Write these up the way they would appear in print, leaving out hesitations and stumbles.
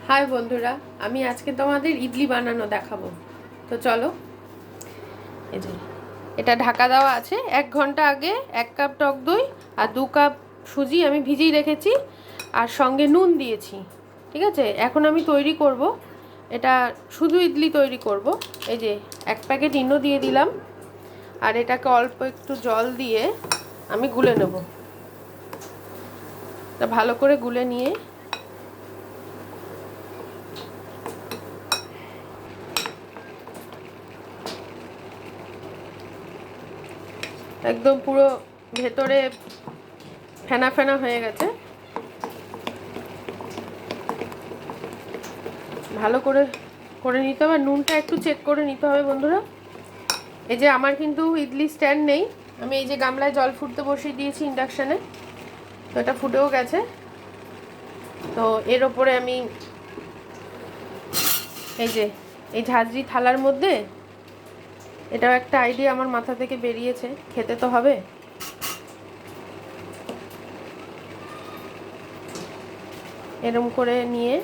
High বন্ধুরা, আমি আজকে তোমাদের ইডলি বানানো দেখাবো। তো চলো। এই যে এটা ঢাকা দেওয়া আছে। 1 ঘন্টা আগে 1 কাপ টক দই আর 2 কাপ সুজি আমি ভিজিয়ে রেখেছি, আর সঙ্গে নুন দিয়েছি। ঠিক আছে, এখন আমি তৈরি করব। এটা শুধু ইডলি তৈরি করব। এই যে 1 প্যাকেট ইনো দিয়ে দিলাম, আর এটাকে অল্প একটু জল দিয়ে আমি গুলে নেব। তা ভালো করে গুলে নিয়ে একদম পুরো ভেতরে ফেনা ফেনা হয়ে গেছে। ভালো করে করে নিতে হবে। নুনটা একটু চেক করে নিতে হবে বন্ধুরা। এই যে আমার কিন্তু ইডলি স্ট্যান্ড নেই, আমি এই যে গামলায় জল ফুটতে বসিয়ে দিয়েছি ইন্ডাকশানে। তো এটা ফুটেও গেছে। তো এর ওপরে আমি এই যে এই ঝাঁঝরি থালার মধ্যে, এটাও একটা আইডিয়া আমার মাথা থেকে বেরিয়েছে, খেতে তো হবে। এরম করে নিয়ে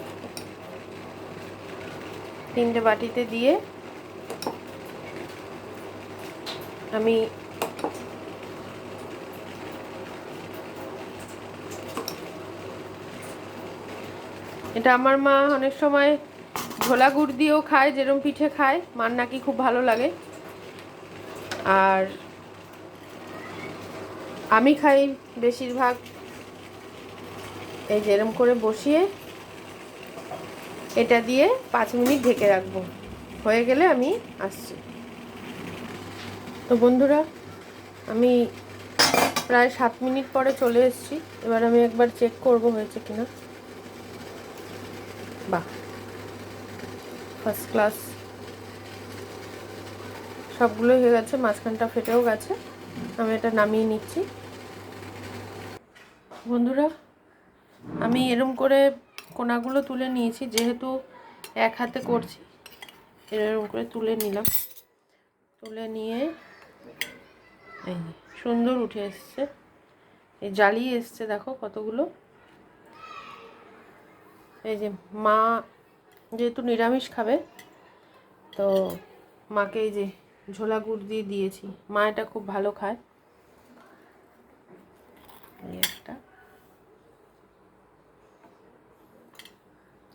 3টে বাটিতে দিয়ে আমি এটা আমার মা অনেক সময় ঝোলা গুড় দিয়েও খায়, যেরম পিঠে খায়, মার নাকি খুব ভালো লাগে। আর আমি খাই বেশিরভাগ এই যেরম করে বসিয়ে এটা দিয়ে 5 মিনিট ঢেকে রাখবো। হয়ে গেলে আমি আসছি। তো বন্ধুরা, আমি প্রায় 7 মিনিট পরে চলে এসেছি। এবার আমি একবার চেক করব হয়েছে কিনা। বাহ, ফার্স্ট ক্লাস সবগুলোই হয়ে গেছে, মাঝখানটা ফেটেও গেছে। আমি এটা নামিয়ে নিচ্ছি। বন্ধুরা, আমি এরম করে কোনাগুলো তুলে নিয়েছি, যেহেতু এক হাতে করছি। এরকম করে তুলে নিলাম। তুলে নিয়ে এই সুন্দর উঠে এসছে, এই জ্বালিয়ে এসছে, দেখো কতগুলো। এই যে মা যেহেতু নিরামিষ খাবে, তো মাকে এই যে ঝোলা গুড় দিয়ে দিয়েছি। মা এটা খুব ভালো খায়। এই একটা,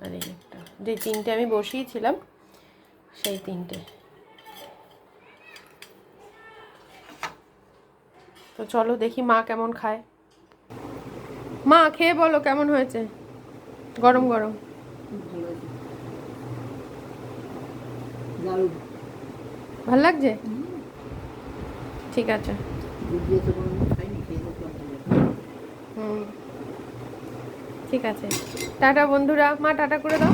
আর এই একটা, যে 3টে আমি বসিয়েছিলাম সেই 3টে। তো চলো দেখি মা কেমন খায়। মা খেয়ে বলো কেমন হয়েছে। গরম গরম ভাল লাগছে? ঠিক আছে। ঠিক আছে। টাটা বন্ধুরা, মা টাটা করে দাও।